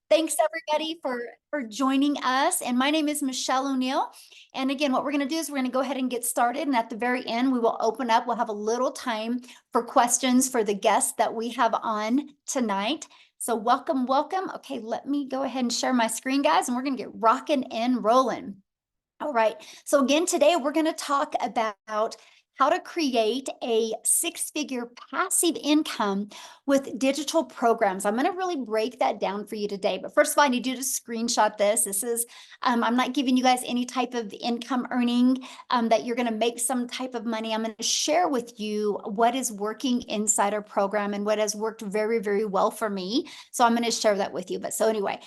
Thanks everybody for joining us. And my name is Michelle O'Neill. And again, what we're going to do is we're going to go ahead and get started. And at the very end, we will open up. We'll have a little time for questions for the guests that we have on tonight. So welcome, welcome. Okay, let me go ahead and share my screen, guys, and we're going to get rocking and rolling. All right. So again, today we're going to talk about how to create a six-figure passive income with digital programs. I'm going to really break that down for you today. But first of all, I need you to screenshot this. This is, I'm not giving you guys any type of income earning that you're going to make some type of money. I'm going to share with you what is working inside our program and what has worked very, very well for me. So I'm going to share that with you. But so anyway,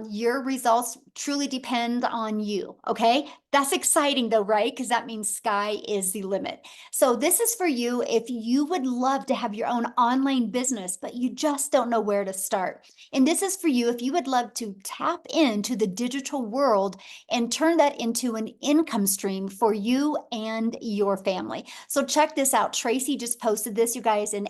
your results truly depend on you. Okay. That's exciting though, right? Because that means sky is the limit. So this is for you if you would love to have your own online business, but you just don't know where to start. And this is for you if you would love to tap into the digital world and turn that into an income stream for you and your family. So check this out. Tracy just posted this, you guys, in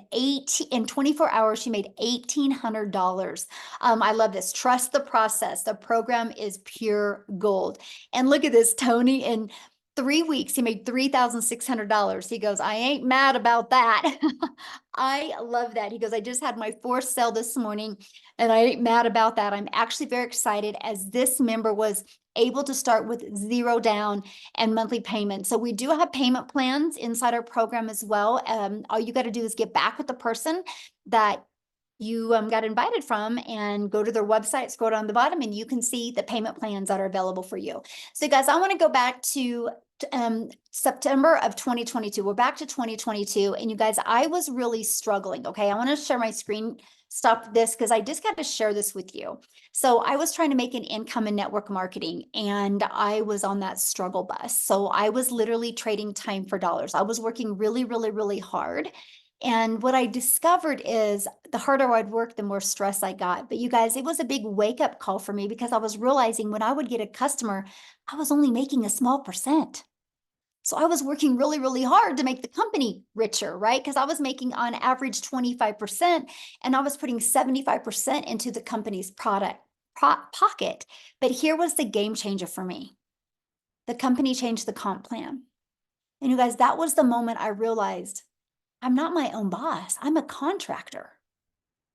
24 hours, she made $1,800. I love this. Trust the process. The program is pure gold. And look at this, Tony, in 3 weeks, he made $3,600. He goes, I ain't mad about that. I love that. He goes, I just had my fourth sale this morning and I ain't mad about that. I'm actually very excited as this member was able to start with zero down and monthly payment. So we do have payment plans inside our program as well. All you got to do is get back with the person that you got invited from and go to their website, scroll down the bottom, and you can see the payment plans that are available for you. So guys, I want to go back to September of 2022. We're back to 2022. And you guys, I was really struggling. Okay. I want to share my screen, stop this because I just got to share this with you. So I was trying to make an income in network marketing and I was on that struggle bus. So I was literally trading time for dollars. I was working really, really, really hard. And what I discovered is the harder I'd work, the more stress I got. But you guys, it was a big wake up call for me because I was realizing when I would get a customer, I was only making a small percent. So I was working really, really hard to make the company richer, right? Because I was making on average 25% and I was putting 75% into the company's pocket. But here was the game changer for me. The company changed the comp plan. And you guys, that was the moment I realized I'm not my own boss. I'm a contractor,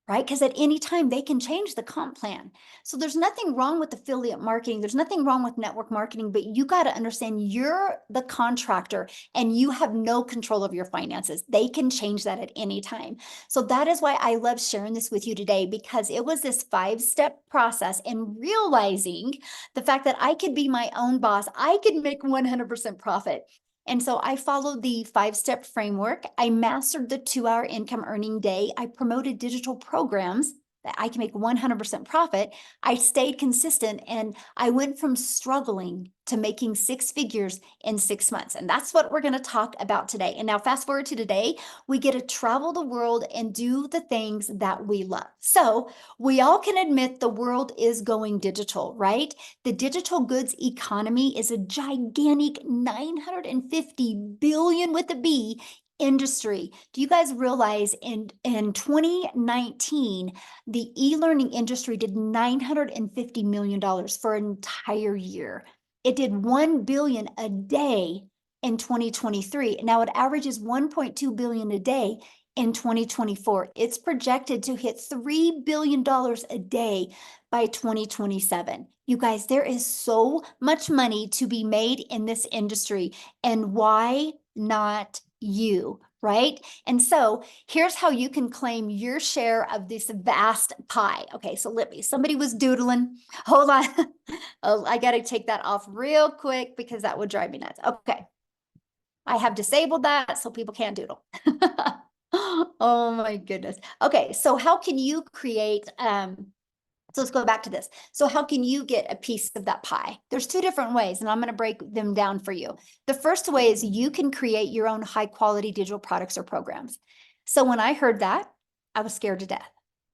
right? Because at any time they can change the comp plan. So there's nothing wrong with affiliate marketing. There's nothing wrong with network marketing, but you got to understand you're the contractor and you have no control of your finances. They can change that at any time. So that is why I love sharing this with you today, because it was this 5-step process and realizing the fact that I could be my own boss. I could make 100% profit. And so I followed the 5-step framework. I mastered the 2-hour income earning day. I promoted digital programs that I can make 100% profit. I stayed consistent and I went from struggling to making 6 figures in 6 months. And that's what we're going to talk about today. And now fast forward to today, we get to travel the world and do the things that we love. So we all can admit the world is going digital, right? The digital goods economy is a gigantic 950 billion with a B industry. Do you guys realize in 2019, the e-learning industry did $950 million for an entire year. It did 1 billion a day in 2023. Now it averages 1.2 billion a day in 2024. It's projected to hit $3 billion a day by 2027. You guys, there is so much money to be made in this industry. And why not you? Right? And so here's how you can claim your share of this vast pie. Okay, so let me, somebody was doodling. Hold on. Oh, I got to take that off real quick because that would drive me nuts. Okay. I have disabled that so people can't doodle. Oh my goodness. Okay, so how can you create so let's go back to this. So how can you get a piece of that pie? There's 2 different ways, and I'm going to break them down for you. The first way is you can create your own high quality digital products or programs. So when I heard that, I was scared to death.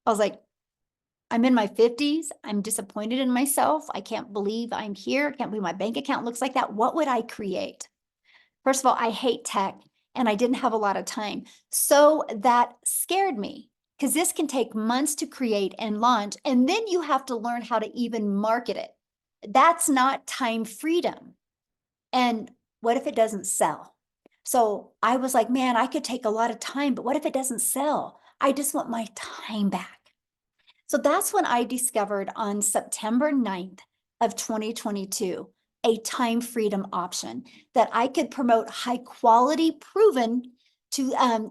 I was like, I'm in my 50s. I'm disappointed in myself. I can't believe I'm here. I can't believe my bank account looks like that. What would I create? First of all, I hate tech and I didn't have a lot of time. So that scared me. because this can take months to create and launch, and then you have to learn how to even market it. That's not time freedom. And what if it doesn't sell? So I was like, man, I could take a lot of time, but what if it doesn't sell? I just want my time back. So that's when I discovered on September 9th of 2022 a time freedom option that I could promote high quality,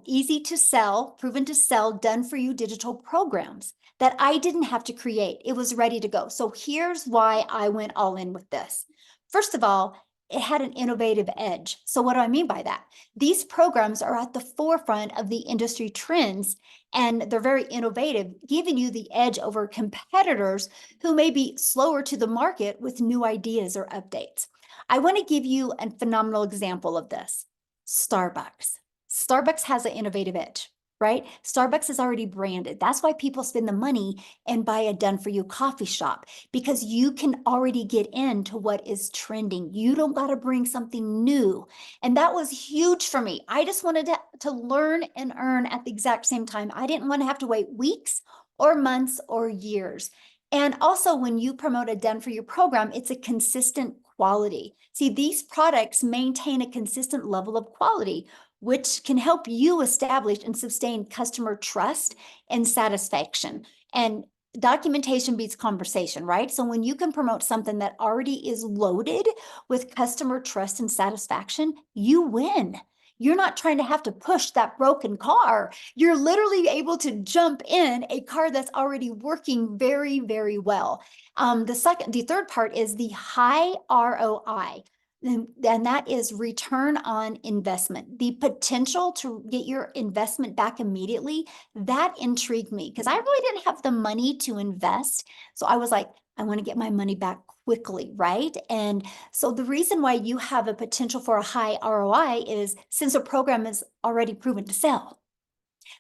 easy to sell, proven to sell, done for you digital programs that I didn't have to create. It was ready to go. So here's why I went all in with this. First of all, it had an innovative edge. So what do I mean by that? These programs are at the forefront of the industry trends, and they're very innovative, giving you the edge over competitors who may be slower to the market with new ideas or updates. I want to give you a phenomenal example of this. Starbucks. Starbucks has an innovative edge, right? Starbucks is already branded. That's why people spend the money and buy a done for you coffee shop, because you can already get into what is trending. You don't got to bring something new. And that was huge for me. I just wanted to learn and earn at the exact same time. I didn't want to have to wait weeks or months or years. And also, when you promote a done for you program, it's a consistent quality. See, these products maintain a consistent level of quality, which can help you establish and sustain customer trust and satisfaction. And documentation beats conversation, right? So when you can promote something that already is loaded with customer trust and satisfaction, you win. You're not trying to have to push that broken car. You're literally able to jump in a car that's already working very, very well. The third part is the high ROI. And that is return on investment. The potential to get your investment back immediately, that intrigued me because I really didn't have the money to invest. So I was like, I want to get my money back quickly, right? And so the reason why you have a potential for a high ROI is since a program is already proven to sell.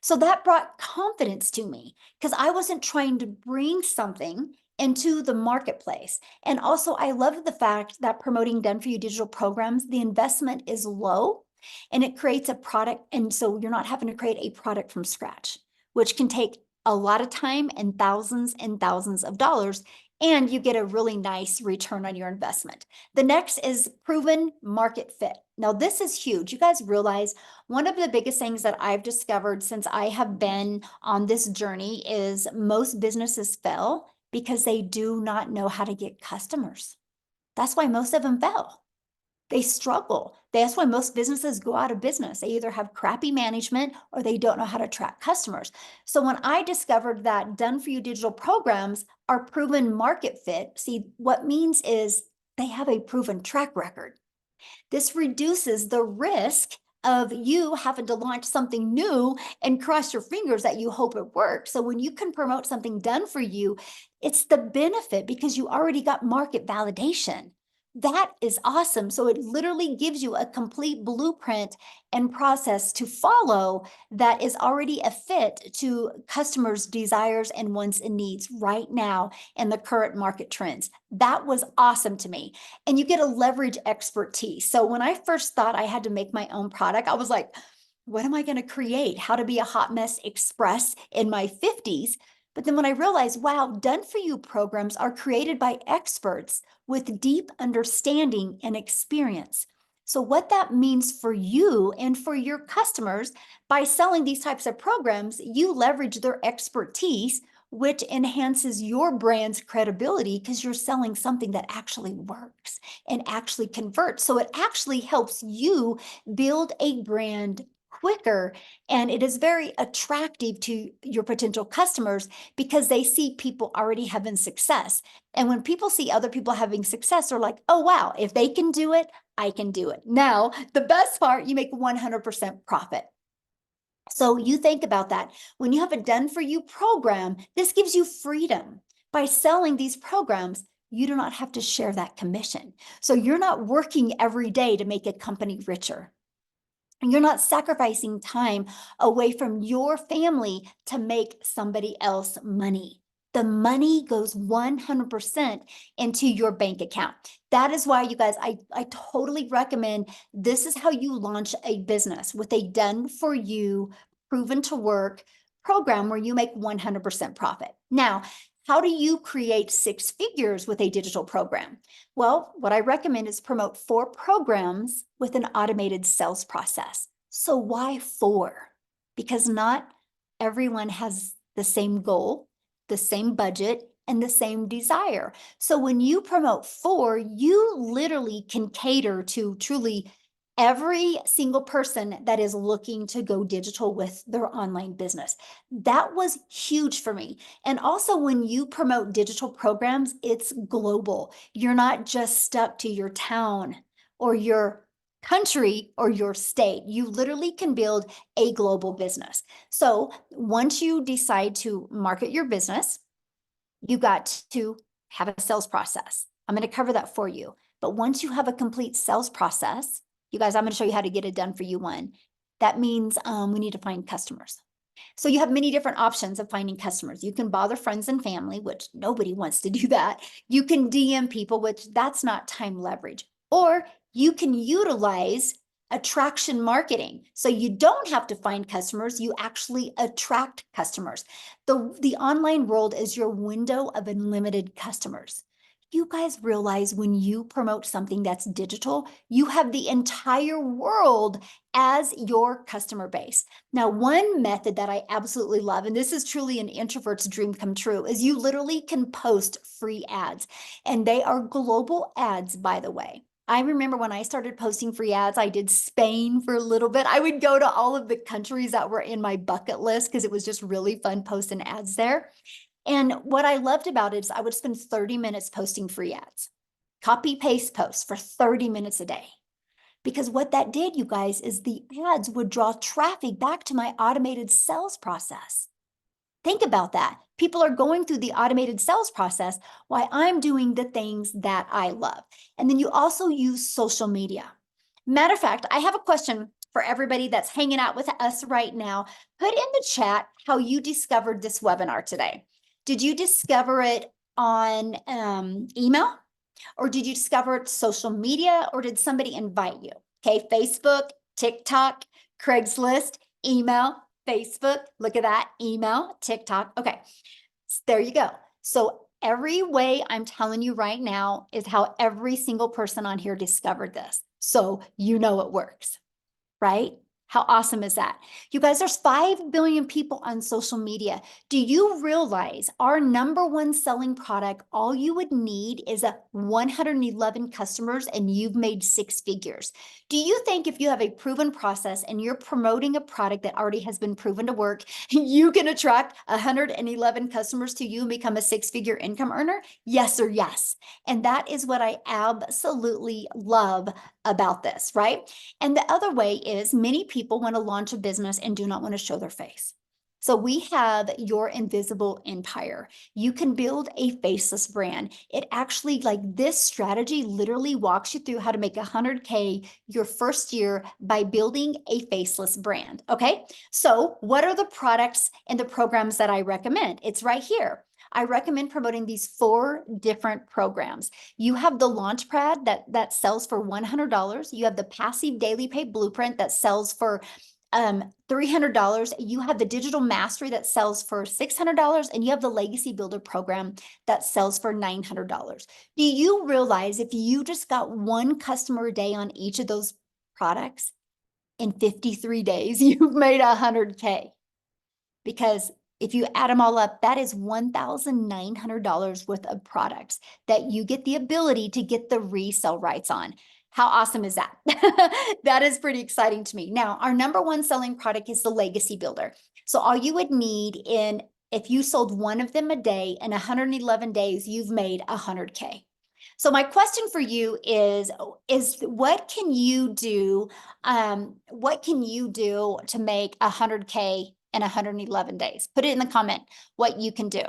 So that brought confidence to me because I wasn't trying to bring something into the marketplace. And also, I love the fact that promoting done for you digital programs, the investment is low and it creates a product. And so you're not having to create a product from scratch, which can take a lot of time and thousands of dollars. And you get a really nice return on your investment. The next is proven market fit. Now, this is huge. You guys realize one of the biggest things that I've discovered since I have been on this journey is most businesses fail because they do not know how to get customers. That's why most of them fail. They struggle. That's why most businesses go out of business. They either have crappy management or they don't know how to attract customers. So when I discovered that done for you digital programs are proven market fit, see, what means is they have a proven track record. This reduces the risk of you having to launch something new and cross your fingers that you hope it works. So when you can promote something done for you, it's the benefit because you already got market validation. That is awesome. So it literally gives you a complete blueprint and process to follow that is already a fit to customers' desires and wants and needs right now in the current market trends. That was awesome to me. And you get a leverage expertise. So when I first thought I had to make my own product, I was like, what am I going to create? How to be a hot mess express in my 50s. But then when I realized, wow, done for you programs are created by experts with deep understanding and experience. So what that means for you and for your customers, by selling these types of programs, you leverage their expertise, which enhances your brand's credibility because you're selling something that actually works and actually converts. So it actually helps you build a brand quicker, and it is very attractive to your potential customers because they see people already having success. And when people see other people having success, they're like, oh, wow, if they can do it, I can do it. Now, the best part, you make 100% profit. So you think about that. When you have a done for you program, this gives you freedom. By selling these programs, you do not have to share that commission. So you're not working every day to make a company richer. And you're not sacrificing time away from your family to make somebody else money. The money goes 100% into your bank account. That is why, you guys, I totally recommend this is how you launch a business with a done for you, proven to work, program where you make 100% profit. Now, how do you create 6 figures with a digital program? Well, what I recommend is promote 4 programs with an automated sales process. So why 4? Because not everyone has the same goal, the same budget, and the same desire. So when you promote 4, you literally can cater to truly every single person that is looking to go digital with their online business. That was huge for me. And also, when you promote digital programs, it's global. You're not just stuck to your town or your country or your state. You literally can build a global business. So once you decide to market your business, you got to have a sales process. I'm going to cover that for you. But once you have a complete sales process, you guys, I'm going to show you how to get it done for you one. That means we need to find customers. So you have many different options of finding customers. You can bother friends and family, which nobody wants to do that. You can DM people, which that's not time leverage. Or you can utilize attraction marketing. So you don't have to find customers, you actually attract customers. The online world is your window of unlimited customers. You guys realize when you promote something that's digital, you have the entire world as your customer base. Now, one method that I absolutely love, and this is truly an introvert's dream come true, is you literally can post free ads. And they are global ads, by the way. I remember when I started posting free ads, I did Spain for a little bit. I would go to all of the countries that were in my bucket list because it was just really fun posting ads there. And what I loved about it is I would spend 30 minutes posting free ads, copy paste posts for 30 minutes a day. Because what that did, you guys, is the ads would draw traffic back to my automated sales process. Think about that. People are going through the automated sales process while I'm doing the things that I love. And then you also use social media. Matter of fact, I have a question for everybody that's hanging out with us right now. Put in the chat how you discovered this webinar today. Did you discover it on email? Or did you discover it social media, or did somebody invite you? Okay, Facebook, TikTok, Craigslist, email, Facebook. Look at that, email, TikTok. Okay, there you go. So every way I'm telling you right now is how every single person on here discovered this. So you know it works, right? How awesome is that? You guys, there's 5 billion people on social media. Do you realize our #1 selling product, all you would need is 111 customers and you've made 6 figures. Do you think if you have a proven process and you're promoting a product that already has been proven to work, you can attract 111 customers to you and become a 6-figure income earner? Yes or yes. And that is what I absolutely love about this, right? And the other way is many people want to launch a business and do not want to show their face. So we have your invisible empire. You can build a faceless brand. It actually, like, this strategy literally walks you through how to make 100K your first year by building a faceless brand. Okay. So what are the products and the programs that I recommend? It's right here. I recommend promoting these 4 different programs. You have the Launchpad that sells for $100. You have the Passive Daily Pay Blueprint that sells for $300. You have the Digital Mastery that sells for $600, and you have the Legacy Builder program that sells for $900. Do you realize if you just got 1 customer a day on each of those products, in 53 days, you've made 100K? Because if you add them all up, that is $1,900 worth of products that you get the ability to get the resale rights on. How awesome is that? That is pretty exciting to me. Now, our #1 selling product is the Legacy Builder. So all you would need if you sold 1 of them a day in 111 days, you've made 100K. So my question for you is what can you do? What can you do to make 100K in 111 days? Put it in the comment what you can do.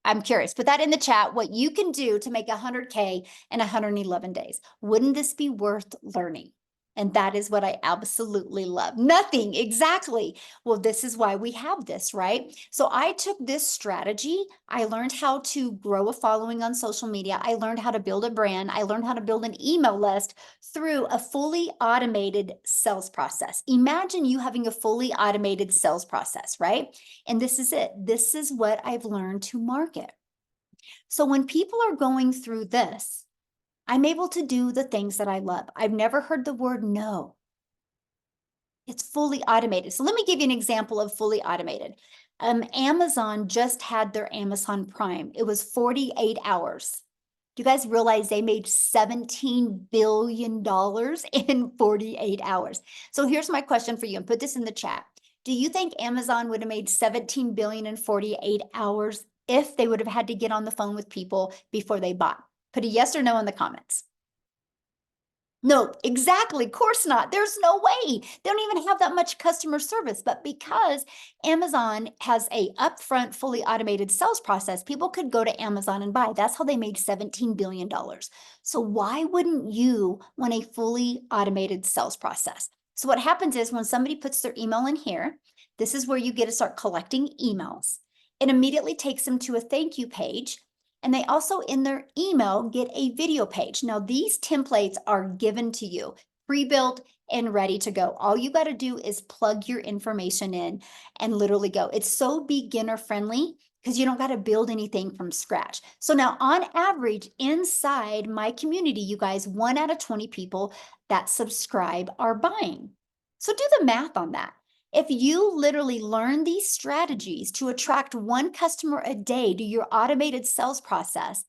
I'm curious. Put that in the chat, what you can do to make 100K in 111 days. Wouldn't this be worth learning? And that is what I absolutely love. Nothing, exactly. Well, this is why we have this, right? So I took this strategy. I learned how to grow a following on social media. I learned how to build a brand. I learned how to build an email list through a fully automated sales process. Imagine you having a fully automated sales process, right? And this is it. This is what I've learned to market. So when people are going through this, I'm able to do the things that I love. I've never heard the word no. It's fully automated. So let me give you an example of fully automated. Amazon just had their Amazon Prime. It was 48 hours. Do you guys realize they made $17 billion in 48 hours? So here's my question for you, and put this in the chat. Do you think Amazon would have made 17 billion in 48 hours if they would have had to get on the phone with people before they bought? Put a yes or no in the comments. No, exactly. Of course not. There's no way. They don't even have that much customer service. But because Amazon has a upfront, fully automated sales process, people could go to Amazon and buy. That's how they made $17 billion. So why wouldn't you want a fully automated sales process? So what happens is when somebody puts their email in here, this is where you get to start collecting emails. It immediately takes them to a thank you page. And they also in their email get a video page. Now these templates are given to you, pre-built and ready to go. All you got to do is plug your information in and literally go. It's so beginner friendly because you don't got to build anything from scratch. So now on average inside my community, you guys, 1 out of 20 people that subscribe are buying. So do the math on that. If you literally learn these strategies to attract 1 customer a day to your automated sales process,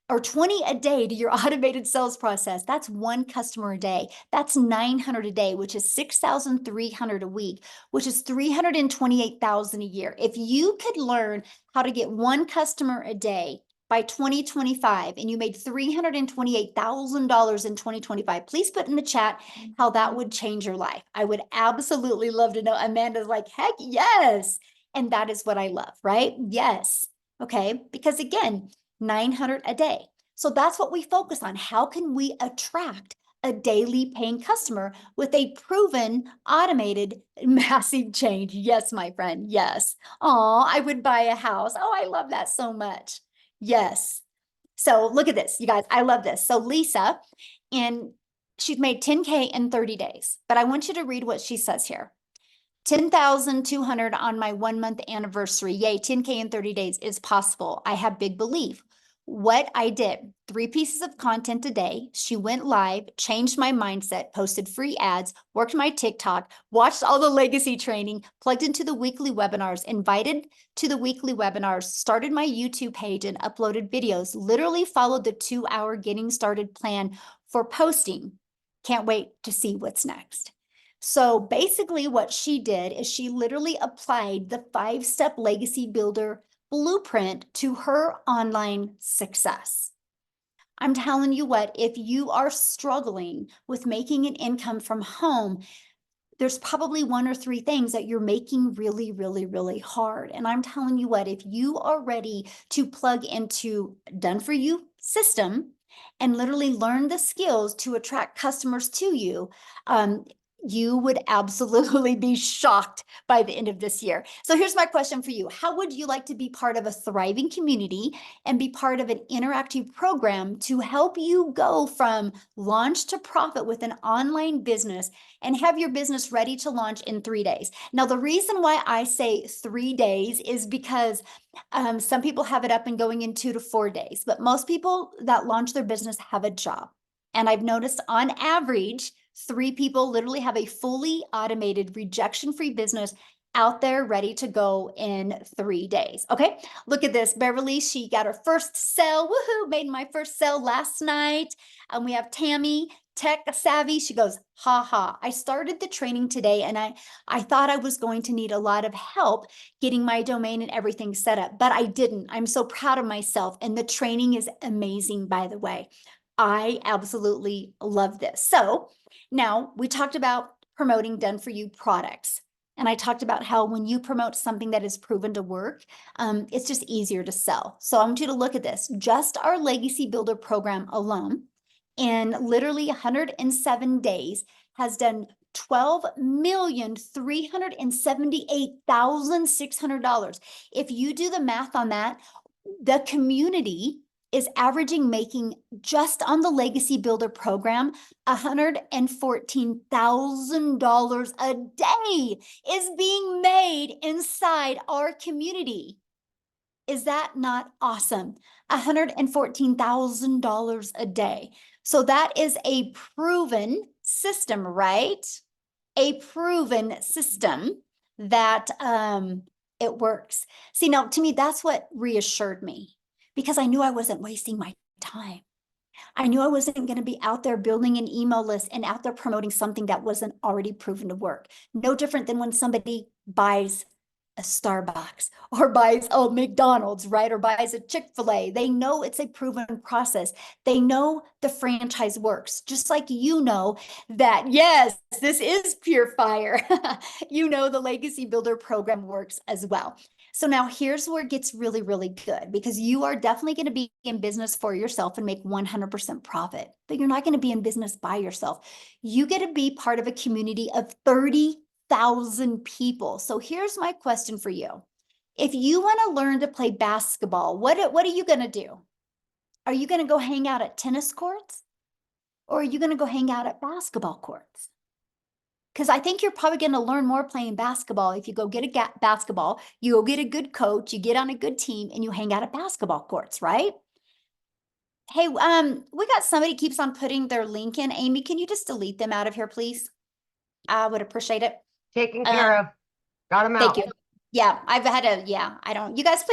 or 20 a day to your automated sales process, that's 1 customer a day. That's 900 a day, which is 6,300 a week, which is 328,000 a year. If you could learn how to get 1 customer a day by 2025 and you made $328,000 in 2025, please put in the chat how that would change your life. I would absolutely love to know. Amanda's like, heck yes. And that is what I love, right? Yes. Okay. Because again, 900 a day. So that's what we focus on. How can we attract a daily paying customer with a proven automated massive change? Yes, my friend. Yes. Oh, I would buy a house. Oh, I love that so much. Yes. So look at this, you guys. I love this. So Lisa, and she's made 10K in 30 days, but I want you to read what she says here. 10,200 on my 1-month anniversary. Yay, 10K in 30 days is possible. I have big belief. What I did, 3 pieces of content a day. She went live, changed my mindset, posted free ads, worked my TikTok, watched all the legacy training, plugged into the weekly webinars, invited to the weekly webinars, started my YouTube page and uploaded videos, literally followed the 2-hour getting started plan for posting. Can't wait to see what's next. So basically what she did is she literally applied the 5-step legacy builder blueprint to her online success. I'm telling you what, if you are struggling with making an income from home, there's probably 1 or 3 things that you're making really, really, really hard. And I'm telling you what, if you are ready to plug into done for you system and literally learn the skills to attract customers to you, you would absolutely be shocked by the end of this year. So here's my question for you. How would you like to be part of a thriving community and be part of an interactive program to help you go from launch to profit with an online business and have your business ready to launch in 3 days? Now, the reason why I say 3 days is because some people have it up and going in 2 to 4 days, but most people that launch their business have a job. And I've noticed on average, 3 people literally have a fully automated rejection-free business out there ready to go in 3 days. Okay, look at this. Beverly, she got her first sale. Woohoo, made my first sale last night. And we have Tammy, tech savvy. She goes, ha ha. I started the training today and I thought I was going to need a lot of help getting my domain and everything set up, but I didn't. I'm so proud of myself. And the training is amazing, by the way. I absolutely love this. So now we talked about promoting done for you products. And I talked about how when you promote something that is proven to work, it's just easier to sell. So I want you to look at this. Just our Legacy Builder program alone, in literally 107 days, has done $12,378,600. If you do the math on that, the community is averaging making just on the Legacy Builder program $114,000 a day is being made inside our community. Is that not awesome? $114,000 a day. So that is a proven system, right? A proven system that it works. See, now to me, that's what reassured me, because I knew I wasn't wasting my time. I knew I wasn't going to be out there building an email list and out there promoting something that wasn't already proven to work. No different than when somebody buys a Starbucks or buys a McDonald's, right? Or buys a Chick-fil-A. They know it's a proven process. They know the franchise works, just like you know that, yes, this is pure fire. You know the Legacy Builder program works as well. So now here's where it gets really, really good, because you are definitely going to be in business for yourself and make 100% profit, but you're not going to be in business by yourself. You get to be part of a community of 30,000 people. So here's my question for you. If you want to learn to play basketball, what are you going to do? Are you going to go hang out at tennis courts, or are you going to go hang out at basketball courts? Because I think you're probably going to learn more playing basketball if you go get a basketball, you go get a good coach, you get on a good team, and you hang out at basketball courts, right? Hey, we got somebody keeps on putting their link in. Amy, can you just delete them out of here, please? I would appreciate it. Taken care of. Got them out. Thank you. Yeah, I've had a, yeah, I don't, you guys,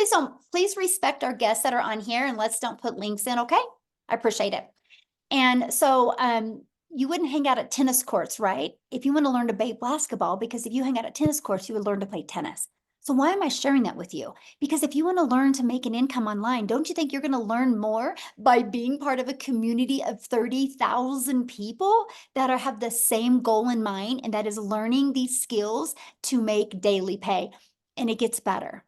please respect our guests that are on here, and let's don't put links in, okay? I appreciate it. And so you wouldn't hang out at tennis courts, right? If you want to learn to play basketball, because if you hang out at tennis courts, you would learn to play tennis. So why am I sharing that with you? Because if you want to learn to make an income online, don't you think you're going to learn more by being part of a community of 30,000 people that have the same goal in mind, and that is learning these skills to make daily pay? And it gets better,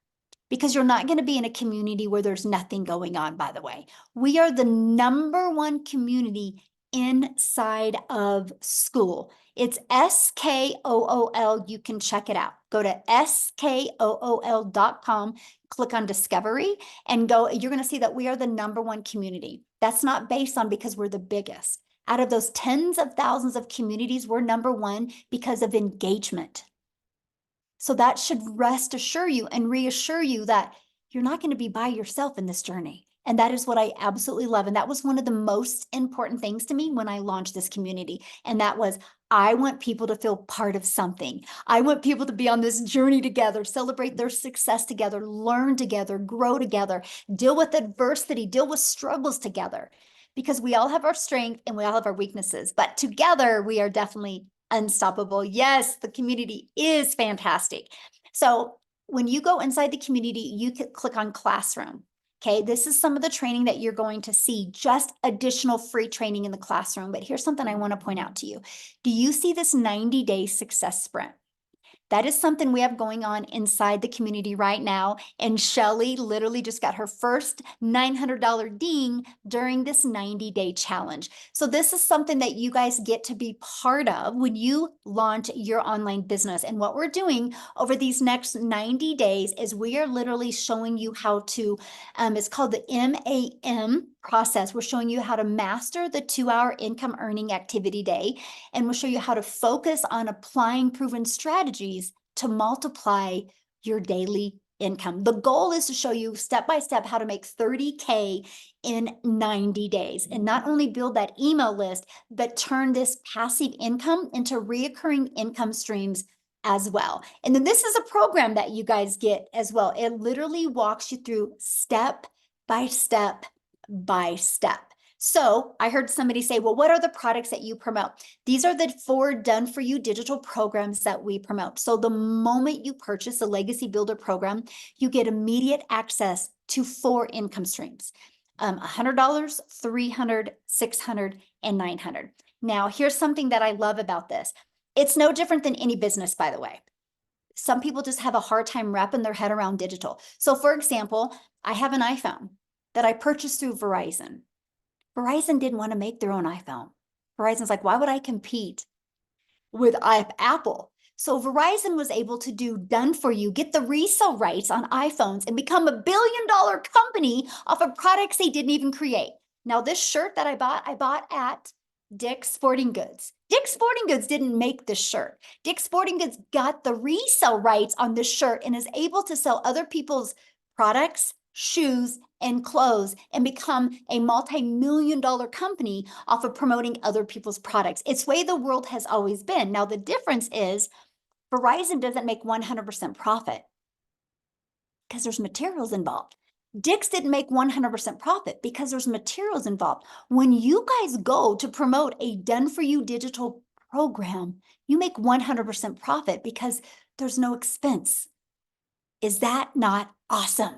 because you're not going to be in a community where there's nothing going on, by the way. We are the #1 community inside of school. It's SKOOL. You can check it out. Go to SKOOL.com, click on Discovery, and go. You're going to see that we are the #1 community. That's not based on because we're the biggest. Out of those tens of thousands of communities, we're #1 because of engagement. So that should rest assure you and reassure you that you're not going to be by yourself in this journey. And that is what I absolutely love. And that was one of the most important things to me when I launched this community. And that was, I want people to feel part of something. I want people to be on this journey together, celebrate their success together, learn together, grow together, deal with adversity, deal with struggles together. Because we all have our strength and we all have our weaknesses, but together we are definitely unstoppable. Yes, the community is fantastic. So when you go inside the community, you can click on Classroom. Okay, this is some of the training that you're going to see, just additional free training in the classroom. But here's something I want to point out to you. Do you see this 90-day success sprint? That is something we have going on inside the community right now. And Shelly literally just got her first $900 ding during this 90-day challenge. So this is something that you guys get to be part of when you launch your online business. And what we're doing over these next 90 days is we are literally showing you how to, it's called the MAM process. We're showing you how to master the 2-hour income earning activity day. And we'll show you how to focus on applying proven strategies to multiply your daily income. The goal is to show you step by step how to make 30K in 90 days, and not only build that email list, but turn this passive income into reoccurring income streams as well. And then this is a program that you guys get as well. It literally walks you through step by step by step. So I heard somebody say, well, what are the products that you promote? These are the 4 done-for-you digital programs that we promote. So the moment you purchase a Legacy Builder program, you get immediate access to 4 income streams, $100, $300, $600, and $900. Now, here's something that I love about this. It's no different than any business, by the way. Some people just have a hard time wrapping their head around digital. So for example, I have an iPhone that I purchased through Verizon. Verizon didn't want to make their own iPhone. Verizon's like, why would I compete with Apple. So Verizon was able to do done for you, get the resale rights on iPhones and become $1 billion company off of products they didn't even create. Now, this shirt that I bought at Dick's Sporting Goods. Dick's Sporting Goods didn't make this shirt. Dick's Sporting Goods got the resale rights on this shirt and is able to sell other people's products, shoes, and clothes and become a multi-million-dollar company off of promoting other people's products. It's the way the world has always been. Now, the difference is Verizon doesn't make 100% profit because there's materials involved. Dick's didn't make 100% profit because there's materials involved. When you guys go to promote a done-for-you digital program, you make 100% profit because there's no expense. Is that not awesome?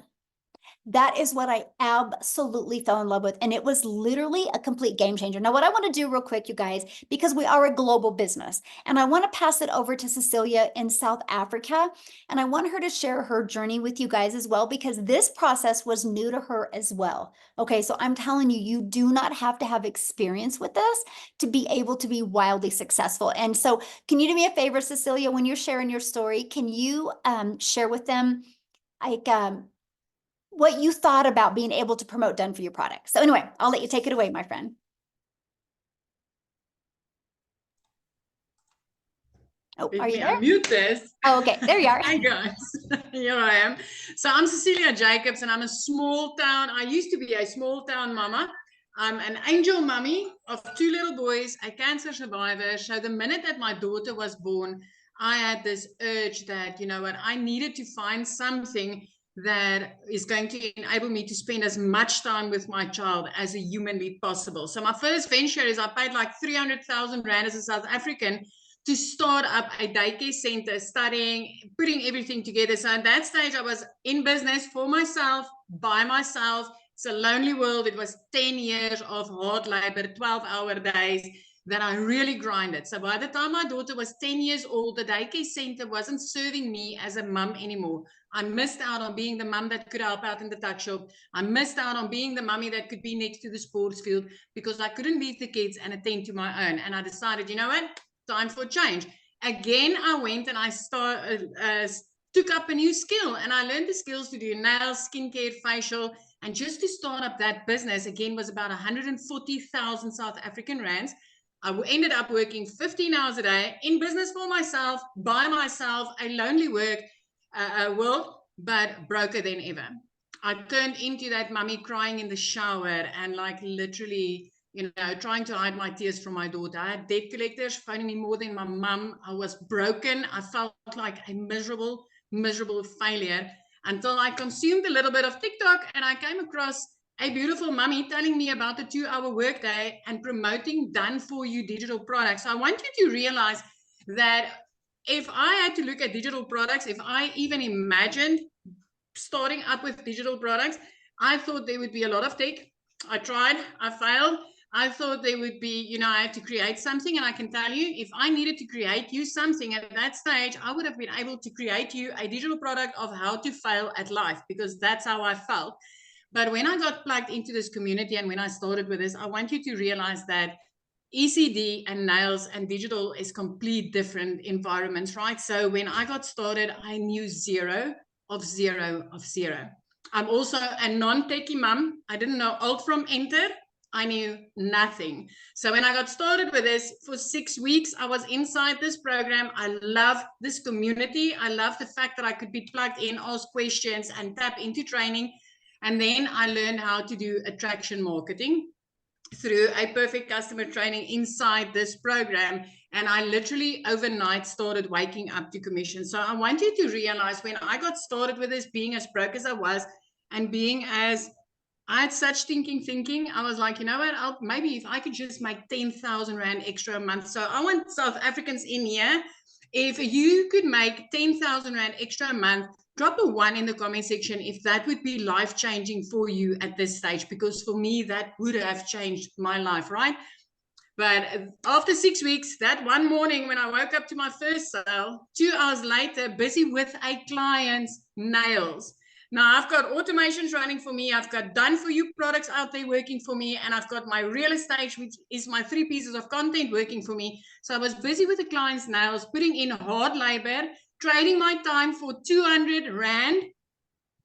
That is what I absolutely fell in love with. And it was literally a complete game changer. Now, what I want to do real quick, you guys, because we are a global business, and I want to pass it over to Cecilia in South Africa. And I want her to share her journey with you guys as well, because this process was new to her as well. Okay, so I'm telling you, you do not have to have experience with this to be able to be wildly successful. And so can you do me a favor, Cecilia, when you're sharing your story, can you share with them like what you thought about being able to promote done for you products. So anyway, I'll let you take it away, my friend. Oh, Let are you me there? unmute this. Oh, okay, there you are. Hi guys, here I am. So I'm Cecilia Jacobs and I'm a small town. I used to be a small town mama. I'm an angel mummy of 2 little boys, a cancer survivor. So the minute that my daughter was born, I had this urge that, you know what, I needed to find something that is going to enable me to spend as much time with my child as a humanly possible. So my first venture is I paid like 300,000 Rand as a South African to start up a daycare center, studying, putting everything together. So at that stage, I was in business for myself, by myself. It's a lonely world. It was 10 years of hard labor, 12-hour days that I really grinded. So by the time my daughter was 10 years old, the daycare center wasn't serving me as a mum anymore. I missed out on being the mum that could help out in the tuck shop. I missed out on being the mummy that could be next to the sports field because I couldn't leave the kids and attend to my own. And I decided, you know what? Time for change. Again, I went and I took up a new skill and I learned the skills to do nails, skincare, facial, and just to start up that business again was about 140,000 South African rands. I ended up working 15 hours a day in business for myself, by myself, a lonely world, but broker than ever. I turned into that mummy crying in the shower and like literally, you know, trying to hide my tears from my daughter. I had debt collectors phoning me more than my mum. I was broken. I felt like a miserable failure until I consumed a little bit of TikTok and I came across a beautiful mummy telling me about the 2-hour workday and promoting done for you digital products. So I want you to realize that if I had to look at digital products, if I even imagined starting up with digital products, I thought there would be a lot of tech. I tried, I failed. I thought there would be, you know, I had to create something. And I can tell you, if I needed to create you something at that stage, I would have been able to create you a digital product of how to fail at life, because that's how I felt. But when I got plugged into this community and when I started with this, I want you to realize that ECD and nails and digital is complete different environments, right? So when I got started, I knew zero of zero of zero. I'm also a non-techie mom. I didn't know alt from enter. I knew nothing. So when I got started with this for 6 weeks, I was inside this program. I love this community. I love the fact that I could be plugged in, ask questions and tap into training. And then I learned how to do attraction marketing through a perfect customer training inside this program. And I literally overnight started waking up to commission. So I want you to realize when I got started with this, being as broke as I was and being as I had such thinking, I was like, you know what, maybe if I could just make 10,000 Rand extra a month. So I want South Africans in here. If you could make 10,000 Rand extra a month, drop a 1 in the comment section if that would be life-changing for you at this stage, because for me, that would have changed my life, right? But after 6 weeks, that one morning when I woke up to my first sale, 2 hours later, busy with a client's nails, Now I've got automations running for me. I've got done for you products out there working for me. And I've got my real estate, which is my 3 pieces of content working for me. So I was busy with the client's nails, putting in hard labor, trading my time for 200 Rand.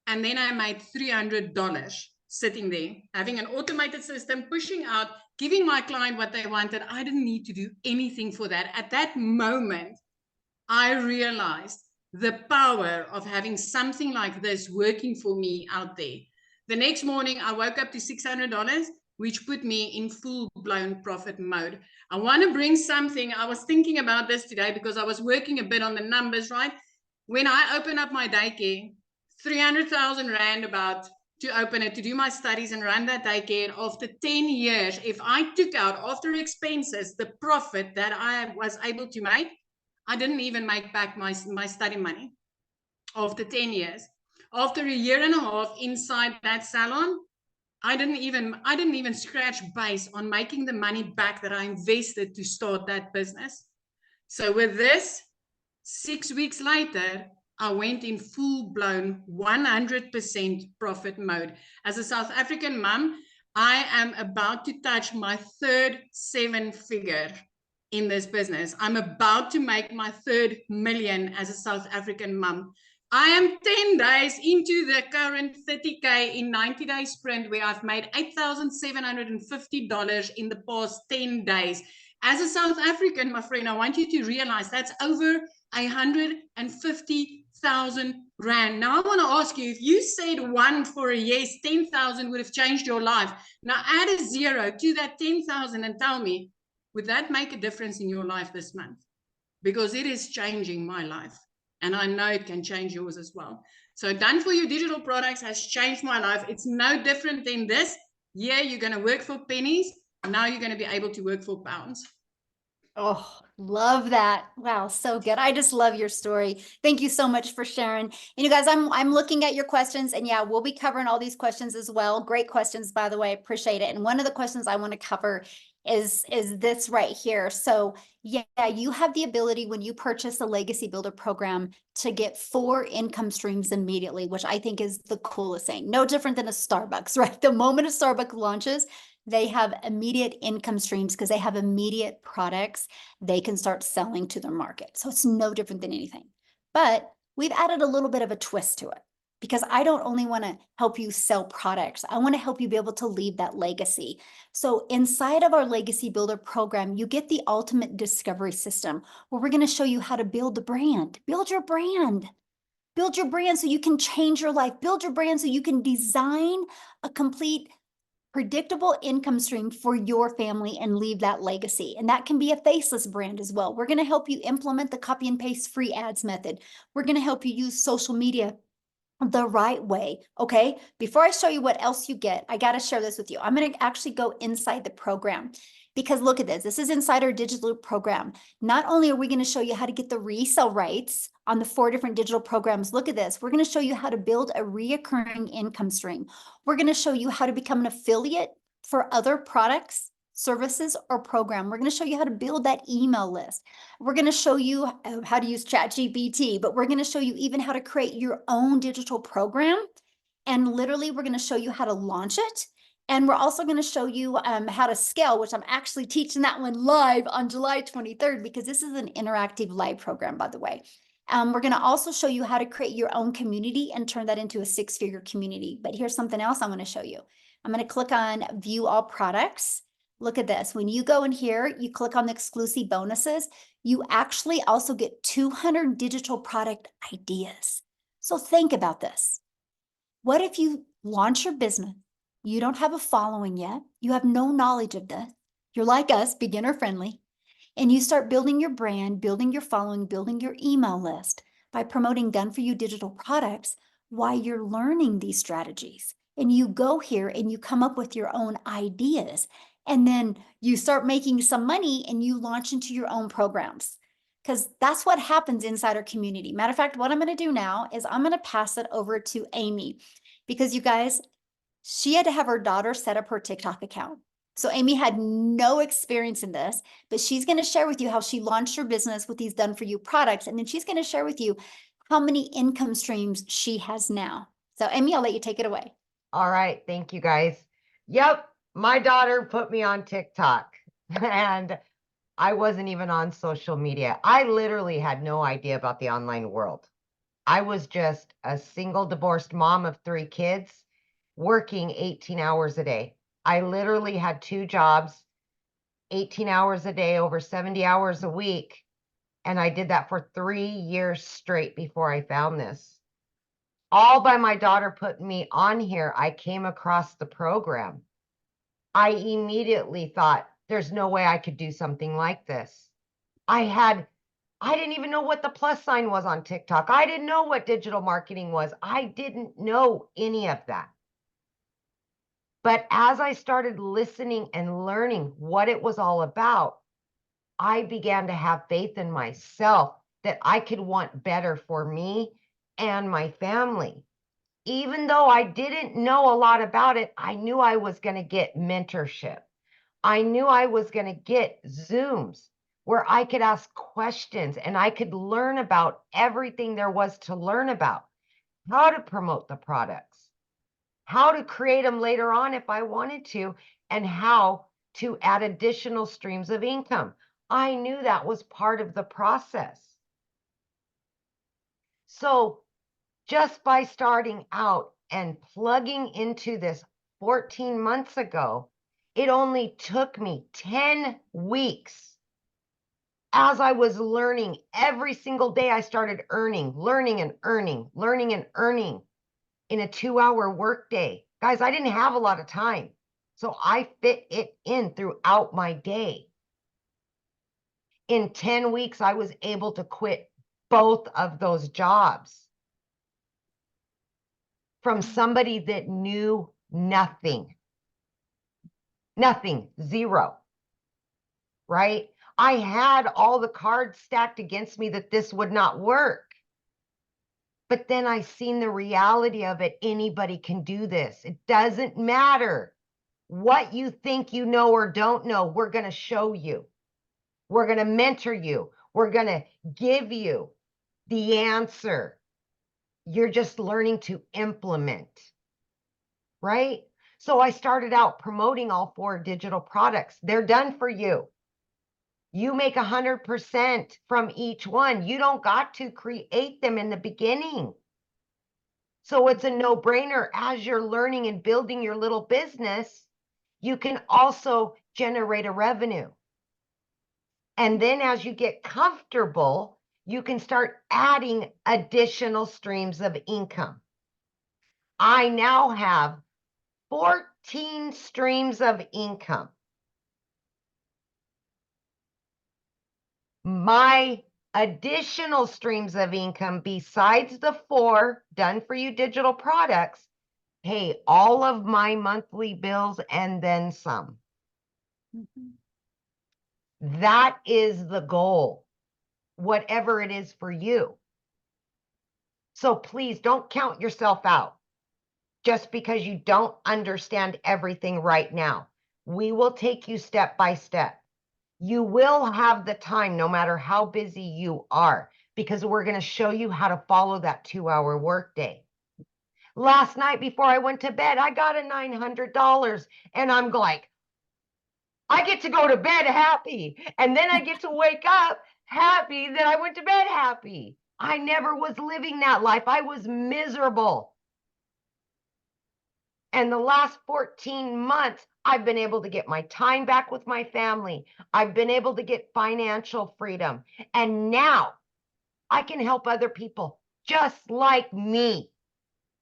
And then I made $300 sitting there, having an automated system, pushing out, giving my client what they wanted. I didn't need to do anything for that. At that moment, I realized the power of having something like this working for me out there. The next morning, I woke up to $600, which put me in full-blown profit mode. I want to bring something. I was thinking about this today because I was working a bit on the numbers, right? When I open up my daycare, 300,000 Rand about to open it, to do my studies and run that daycare. After 10 years, if I took out after expenses, the profit that I was able to make, I didn't even make back my study money after 10 years. After a year and a half inside that salon, I didn't even scratch base on making the money back that I invested to start that business. So with this, 6 weeks later, I went in full-blown 100% profit mode. As a South African mom, I am about to touch my third 7-figure in this business. I'm about to make my third million as a South African mom. I am 10 days into the current 30K in 90-day sprint where I've made $8,750 in the past 10 days. As a South African, my friend, I want you to realize that's over 150,000 Rand. Now I want to ask you, if you said one for a yes, 10,000 would have changed your life. Now add a 0 to that 10,000 and tell me, would that make a difference in your life this month? Because it is changing my life. And I know it can change yours as well. So done for you digital products has changed my life. It's no different than this. Yeah, you're going to work for pennies. Now you're going to be able to work for pounds. Oh, love that. Wow, so good. I just love your story. Thank you so much for sharing. And you guys, I'm looking at your questions, and yeah, we'll be covering all these questions as well. Great questions, by the way. Appreciate it. And one of the questions I want to cover is this right here. So yeah, you have the ability when you purchase a Legacy Builder program to get 4 income streams immediately, which I think is the coolest thing. No different than a Starbucks, right? The moment a Starbucks launches, they have immediate income streams because they have immediate products they can start selling to their market. So it's no different than anything. But we've added a little bit of a twist to it because I don't only want to help you sell products. I want to help you be able to leave that legacy. So inside of our Legacy Builder program, you get the ultimate discovery system where we're going to show you how to build the brand, build your brand. Build your brand so you can change your life. Build your brand so you can design a complete predictable income stream for your family and leave that legacy. And that can be a faceless brand as well. We're going to help you implement the copy and paste free ads method. We're going to help you use social media the right way. Okay. Before I show you what else you get, I got to share this with you. I'm going to actually go inside the program because look at this. This is inside our digital program. Not only are we going to show you how to get the resale rights on the 4 different digital programs, look at this. We're going to show you how to build a reoccurring income stream. We're going to show you how to become an affiliate for other products, services, or program. We're going to show you how to build that email list. We're going to show you how to use ChatGPT, but we're going to show you even how to create your own digital program. And literally, we're going to show you how to launch it. And we're also going to show you how to scale, which I'm actually teaching that one live on July 23rd, because this is an interactive live program, by the way. We're going to also show you how to create your own community and turn that into a 6-figure community. But here's something else I'm going to show you. I'm going to click on View All Products. Look at this. When you go in here, you click on the exclusive bonuses, you actually also get 200 digital product ideas. So think about this. What if you launch your business? You don't have a following yet. You have no knowledge of this. You're like us, beginner friendly. And you start building your brand, building your following, building your email list by promoting done-for-you digital products while you're learning these strategies. And you go here and you come up with your own ideas. And then you start making some money and you launch into your own programs. Because that's what happens inside our community. Matter of fact, what I'm going to do now is I'm going to pass it over to Amy. Because you guys, she had to have her daughter set up her TikTok account. So Amy had no experience in this, but she's going to share with you how she launched her business with these done-for-you products. And then she's going to share with you how many income streams she has now. So Amy, I'll let you take it away. All right. Thank you, guys. Yep. My daughter put me on TikTok and I wasn't even on social media. I literally had no idea about the online world. I was just a single divorced mom of 3 kids working 18 hours a day. I literally had 2 jobs, 18 hours a day, over 70 hours a week. And I did that for 3 years straight before I found this. All by my daughter putting me on here, I came across the program. I immediately thought, there's no way I could do something like this. I didn't even know what the plus sign was on TikTok. I didn't know what digital marketing was. I didn't know any of that. But as I started listening and learning what it was all about, I began to have faith in myself that I could want better for me and my family. Even though I didn't know a lot about it, I knew I was going to get mentorship. I knew I was going to get Zooms where I could ask questions and I could learn about everything there was to learn about, how to promote the products, how to create them later on if I wanted to, and how to add additional streams of income. I knew that was part of the process. So just by starting out and plugging into this 14 months ago, it only took me 10 weeks. As I was learning every single day, I started learning and earning in a 2-hour workday. Guys, I didn't have a lot of time. So I fit it in throughout my day. In 10 weeks, I was able to quit both of those jobs from somebody that knew nothing. Nothing, zero, right? I had all the cards stacked against me that this would not work. But then I seen the reality of it. Anybody can do this. It doesn't matter what you think you know or don't know. We're going to show you. We're going to mentor you. We're going to give you the answer. You're just learning to implement, right? So I started out promoting all 4 digital products. They're done for you. You make 100% from each one. You don't got to create them in the beginning. So it's a no-brainer. As you're learning and building your little business, you can also generate a revenue. And then as you get comfortable, you can start adding additional streams of income. I now have 14 streams of income. My additional streams of income besides the 4 done for you digital products pay all of my monthly bills and then some. That is the goal, whatever it is for you. So please don't count yourself out just because you don't understand everything right now. We will take you step by step. You will have the time no matter how busy you are, because we're going to show you how to follow that 2-hour workday. Last night before I went to bed, I got a $900 and I'm like, I get to go to bed happy. And then I get to wake up happy that I went to bed happy. I never was living that life. I was miserable. And the last 14 months, I've been able to get my time back with my family. I've been able to get financial freedom. And now I can help other people just like me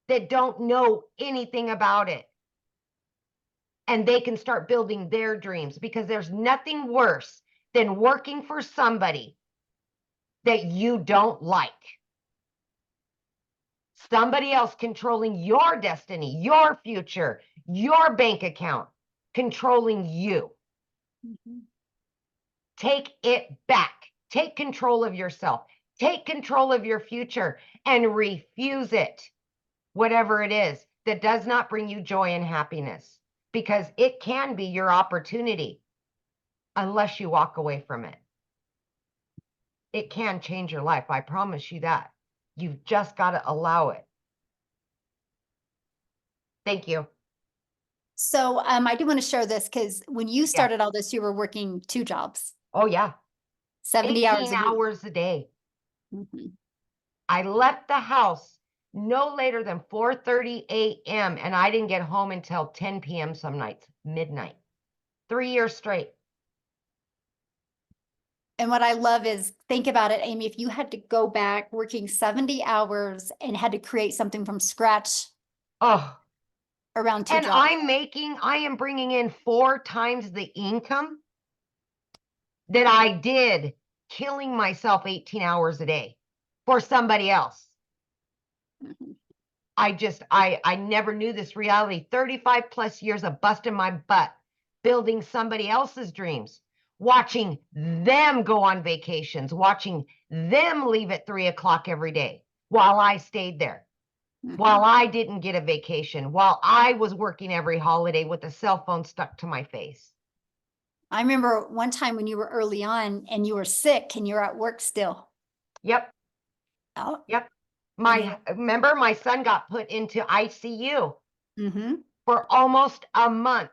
that don't know anything about it. And they can start building their dreams, because there's nothing worse than working for somebody that you don't like. Somebody else controlling your destiny, your future, your bank account, controlling you. Take it back. Take control of yourself. Take control of your future and refuse it, whatever it is that does not bring you joy and happiness, because it can be your opportunity unless you walk away from it. It can change your life. I promise you that. You've just got to allow it. Thank you. So I do want to share this because when you started all this, you were working 2 jobs, Oh, yeah. 70 hours 18 a week. hours a day. Mhm. I left the house no later than 4:30 a.m. and I didn't get home until 10 p.m. some nights, midnight. 3 years straight. And what I love is, think about it, Amy, if you had to go back working 70 hours and had to create something from scratch Oh, around 2 and jobs. I am bringing in 4 times the income that I did killing myself 18 hours a day for somebody else. Mhm. I never knew this reality. 35 plus years of busting my butt, building somebody else's dreams, watching them go on vacations, watching them leave at 3 o'clock every day while I stayed there, while I didn't get a vacation, while I was working every holiday with a cell phone stuck to my face. I remember one time when you were early on and you were sick and you were at work still. Yep. Oh, Yep. then- Remember my son got put into ICU Mhm. for almost a month.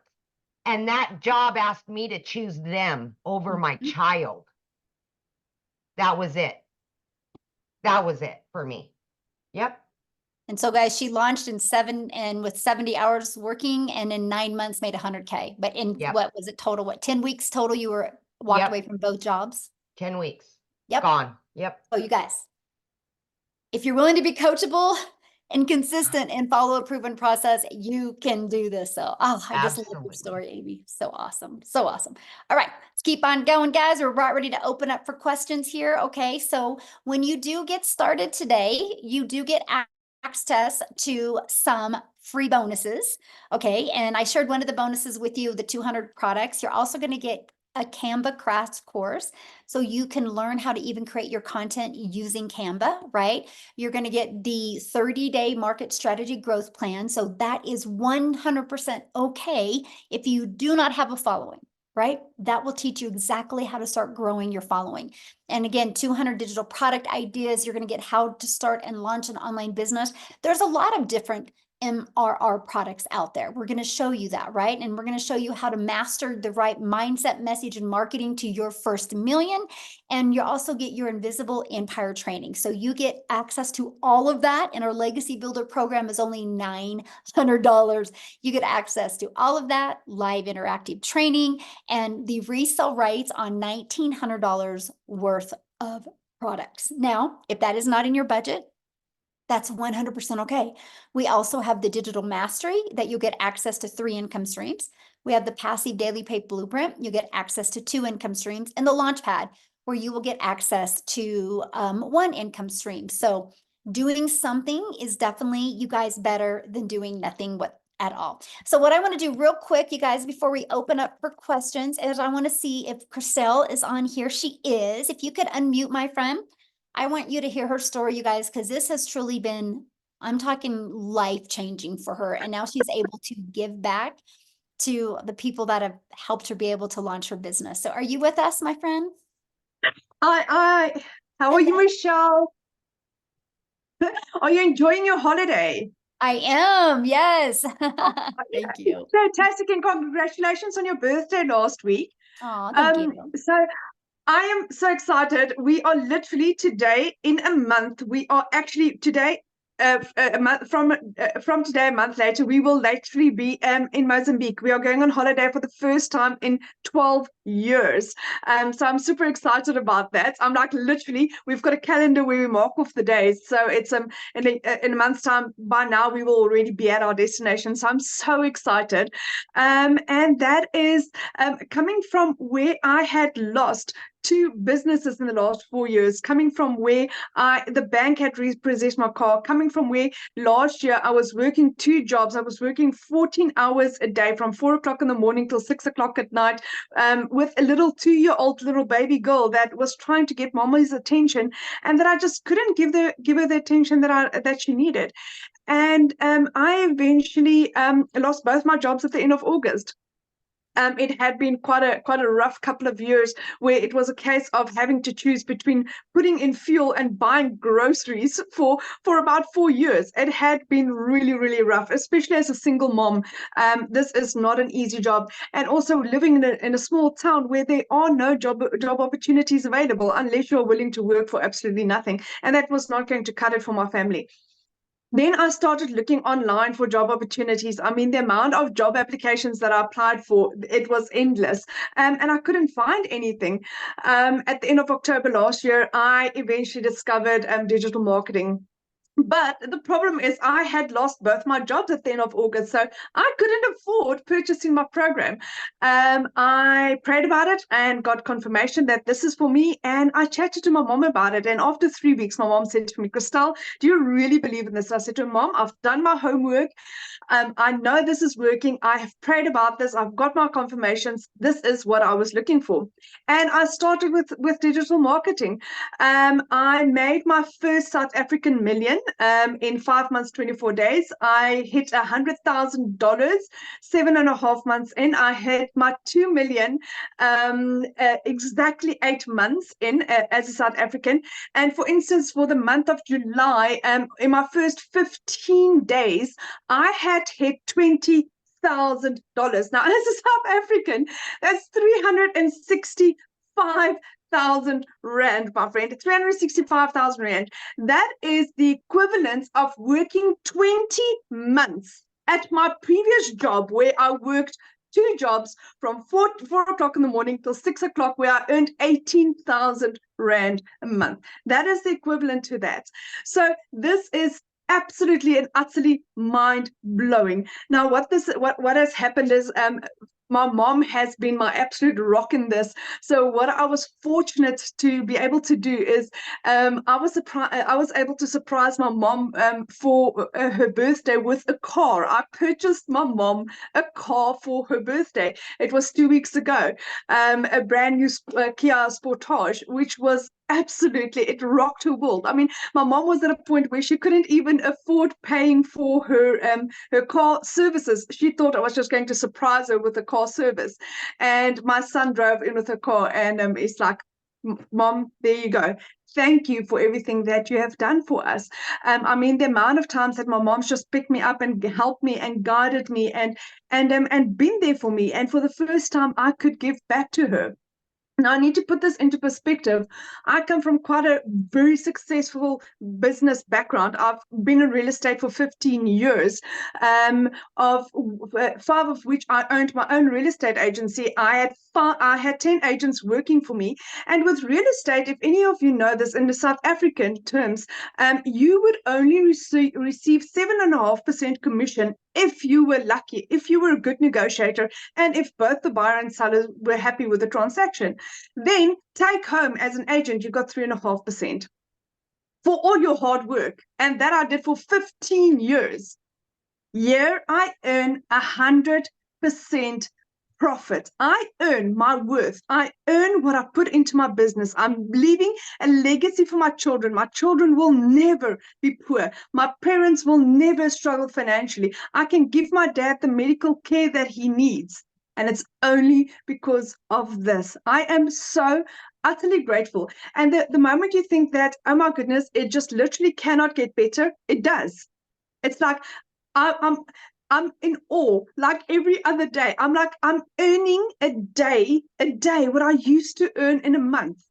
And that job asked me to choose them over my Mhm. child. That was it. That was it for me. Yep. And so guys, she launched in with 70 hours working and in 9 months made 100K. But in Yep. what was it total? What, 10 weeks total you were walked Yep. away from both jobs? 10 weeks. Yep. Gone. Yep. Oh, you guys, if you're willing to be coachable and consistent and follow a proven process, you can do this. So, I just love your Absolutely. story, Amy. So awesome. So awesome. All right, let's keep on going, guys. We're about ready to open up for questions here. Okay, so when you do get started today, you do get access to some free bonuses. Okay, and I shared one of the bonuses with you, the 200 products. You're also going to get a Canva crash course so you can learn how to even create your content using Canva, right? You're going to get the 30-day market strategy growth plan. So that is 100% okay if you do not have a following, right? That will teach you exactly how to start growing your following. And again, 200 digital product ideas. You're going to get how to start and launch an online business. There's a lot of different MRR products out there. We're going to show you that, right? And we're going to show you how to master the right mindset, message, and marketing to your first million. And you also get your invisible empire training. So you get access to all of that. And our legacy builder program is only $900. You get access to all of that, live interactive training, and the resale rights on $1,900 worth of products. Now, if that is not in your budget, that's 100% okay. We also have the digital mastery that you'll get access to 3 income streams. We have the passive daily pay blueprint. You get access to 2 income streams, and the launch pad where you will get access to 1 income stream. So doing something is definitely, you guys, better than doing nothing at all. So what I want to do real quick, you guys, before we open up for questions, is I want to see if Chriselle is on here. She is. If you could unmute, my friend. I want you to hear her story, you guys, because this has truly been, I'm talking life-changing for her. And now she's able to give back to the people that have helped her be able to launch her business. So are you with us, my friend? How are you, Michelle? Are you enjoying your holiday? I am, yes. Oh, Thank you. Fantastic, and congratulations on your birthday last week. Oh, thank you. So I am so excited. We are literally today in a month. We are actually today, a month from today, a month later, we will literally be in Mozambique. We are going on holiday for the first time in 12 years. So I'm super excited about that. I'm like, literally, we've got a calendar where we mark off the days. So it's in a month's time. By now, we will already be at our destination. So I'm so excited. And that is coming from where I had lost 2 businesses in the last 4 years, coming from where the bank had repossessed my car, coming from where last year I was working 2 jobs. I was working 14 hours a day from 4 o'clock in the morning till 6 o'clock at night, with a little 2-year-old little baby girl that was trying to get mama's attention, and that I just couldn't give her the attention that she needed. And I eventually lost both my jobs at the end of August. It had been quite a rough couple of years where it was a case of having to choose between putting in fuel and buying groceries for about 4 years. It had been really, really rough, especially as a single mom. This is not an easy job, and also living in a small town where there are no job opportunities available unless you're willing to work for absolutely nothing, and that was not going to cut it for my family. Then I started looking online for job opportunities. I mean, the amount of job applications that I applied for, it was endless. And I couldn't find anything. At the end of October last year, I eventually discovered digital marketing. But the problem is I had lost both my jobs at the end of August, so I couldn't afford purchasing my program. I prayed about it and got confirmation that this is for me, and I chatted to my mom about it. And after 3 weeks, my mom said to me, Christelle, do you really believe in this? I said to her, Mom, I've done my homework. I know this is working. I have prayed about this. I've got my confirmations. This is what I was looking for. And I started with digital marketing. I made my first South African million in 5 months, 24 days. I hit $100,000 7.5 months in. I hit my 2 million exactly 8 months in as a South African. And for instance, for the month of July, in my first 15 days, I had hit $20,000. Now, as a South African, that's 365,000 rand, my friend. 365,000 rand. That is the equivalent of working 20 months at my previous job, where I worked 2 jobs from 4 o'clock in the morning till 6 o'clock, where I earned 18,000 rand a month. That is the equivalent to that. So this is absolutely and utterly mind-blowing. Now, what has happened is my mom has been my absolute rock in this. So what I was fortunate to be able to do is I was able to surprise my mom for her birthday with a car. I purchased my mom a car for her birthday. It was 2 weeks ago, a brand new Kia Sportage, which was absolutely, it rocked her world. I mean, my mom was at a point where she couldn't even afford paying for her car services. She thought I was just going to surprise her with a car service. And my son drove in with her car, and it's like, Mom, there you go. Thank you for everything that you have done for us. I mean, the amount of times that my mom's just picked me up and helped me and guided me and been there for me. And for the first time, I could give back to her. Now, I need to put this into perspective. I come from quite a very successful business background. I've been in real estate for 15 years, of 5 of which I owned my own real estate agency. I had 10 agents working for me. And with real estate, if any of you know this in the South African terms, you would only receive 7.5% commission if you were lucky, if you were a good negotiator, and if both the buyer and seller were happy with the transaction. Then take home as an agent, you got 3.5% for all your hard work. And that I did for 15 years. Here I earn 100% profit. I earn my worth. I earn what I put into my business. I'm leaving a legacy for my children. My children will never be poor. My parents will never struggle financially. I can give my dad the medical care that he needs. And it's only because of this. I am so utterly grateful. And the moment you think that, oh my goodness, it just literally cannot get better, it does. It's like, I'm in awe. Like every other day, I'm earning a day what I used to earn in a month.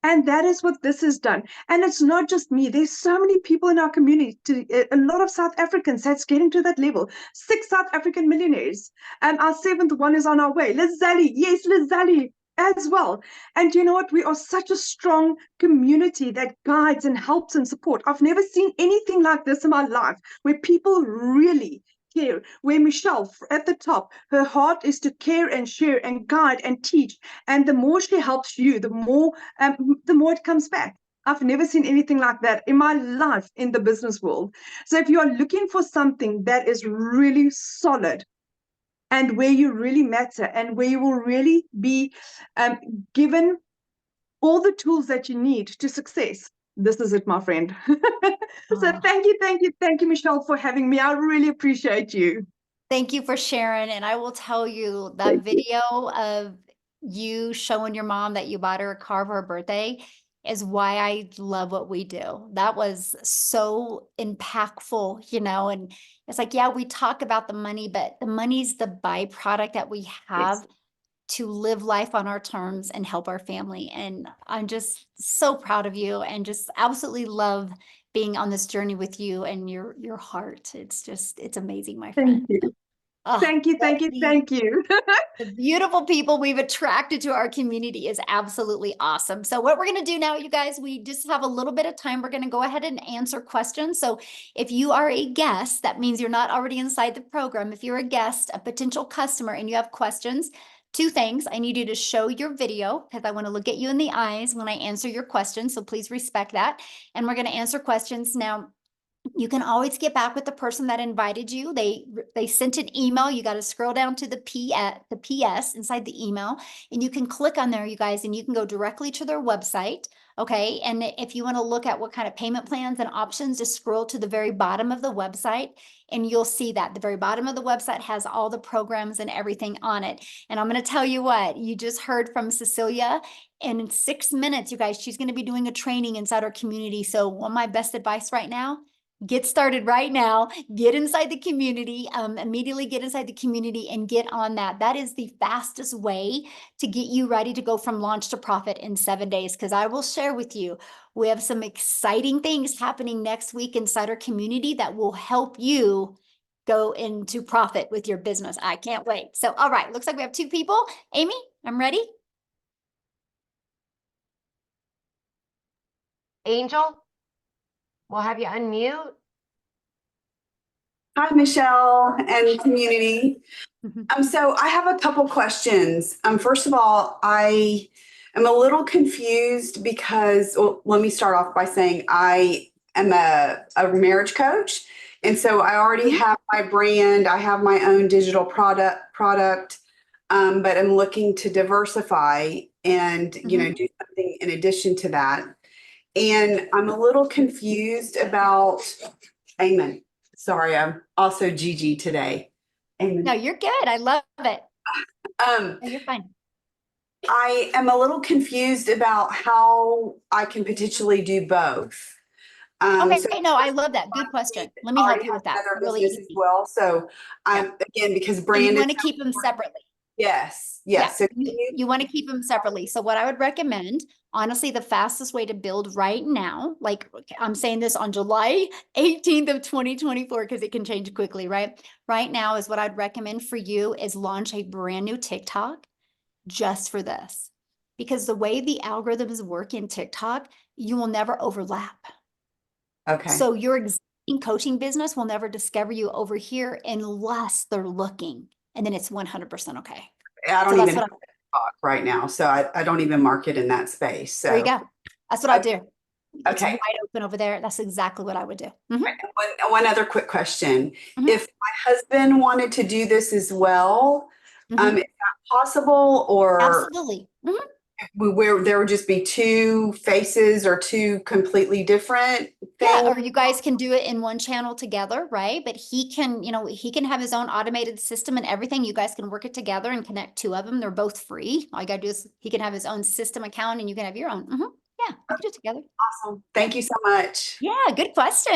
And that is what this has done. And it's not just me. There's so many people in our community, a lot of South Africans that's getting to that level. 6 South African millionaires. And our 7th one is on our way. Lizali, yes, Lizali as well. And you know what? We are such a strong community that guides and helps and support. I've never seen anything like this in my life, where people really care, where Michelle at the top, her heart is to care and share and guide and teach. And the more she helps you, the more it comes back. I've never seen anything like that in my life in the business world. So if you are looking for something that is really solid, and where you really matter, and where you will really be given all the tools that you need to success, this is it, my friend. So thank you, Michelle, for having me. I really appreciate you. Thank you for sharing. And I will tell you that video of you showing your mom that you bought her a car for her birthday is why I love what we do. That was so impactful, and it's like, yeah, we talk about the money, but the money's the byproduct that we have to live life on our terms and help our family. And I'm just so proud of you and just absolutely love being on this journey with you and your heart. It's amazing, my Thank friend. you. Oh, Thank you. Thank you. Thank you. the beautiful people we've attracted to our community is absolutely awesome. So what we're going to do now, you guys, we just have a little bit of time. We're going to go ahead and answer questions. So if you are a guest, that means you're not already inside the program. If you're a guest, a potential customer, and you have questions, two things. I need you to show your video because I want to look at you in the eyes when I answer your questions. So please respect that. And we're going to answer questions now. You can always get back with the person that invited you. They sent an email. You got to scroll down to the PS inside the email, and you can click on there, you guys, and you can go directly to their website. Okay. And if you want to look at what kind of payment plans and options, just scroll to the very bottom of the website and you'll see that the very bottom of the website has all the programs and everything on it. And I'm going to tell you what, you just heard from Cecilia. And in 6 minutes, you guys, she's going to be doing a training inside our community. So my best advice right now, get started right now, get inside the community, immediately get inside the community and get on that. That is the fastest way to get you ready to go from launch to profit in 7 days. Because I will share with you, we have some exciting things happening next week inside our community that will help you go into profit with your business. I can't wait. So, all right, looks like we have 2 people. Amy, I'm ready. Angel, we'll have you unmute. Hi, Michelle and community. So I have a couple questions. First of all, I am a little confused because, well, let me start off by saying I am a marriage coach. And so I already have my brand. I have my own digital product, but I'm looking to diversify and, do something in addition to that. And I'm a little confused about, amen. Sorry, I'm also Gigi today. Amen. No, you're good. I love it. No, you're fine. I am a little confused about how I can potentially do both. Okay, So no, I love that. Good question. Let me help you with that. another Really business as easy. well. So again, because So brand you is want to keep them separately. yes. Yeah, So you want to keep them separately. So what I would recommend, honestly, the fastest way to build right now, like I'm saying this on July 18th of 2024, because it can change quickly, right? Right now is what I'd recommend for you is launch a brand new TikTok just for this. Because the way the algorithms work in TikTok, you will never overlap. okay. So your existing coaching business will never discover you over here unless they're looking. And then it's 100% okay. I don't So that's even what talk right now. So I don't even market in that space. So there you go. That's what I do. It's okay. wide open over there. That's exactly what I would do. One other quick question. Mhm. If my husband wanted to do this as well, Mhm. is that possible? Or Absolutely. Mhm. where there would just be two faces or two completely different Yeah, things? or you guys can do it in one channel together, right? But he can, he can have his own automated system and everything. You guys can work it together and connect 2 of them. They're both free. All you gotta do is he can have his own system account and you can have your own. Yeah, you can do it together. Awesome. Thank you so much. Yeah, good question.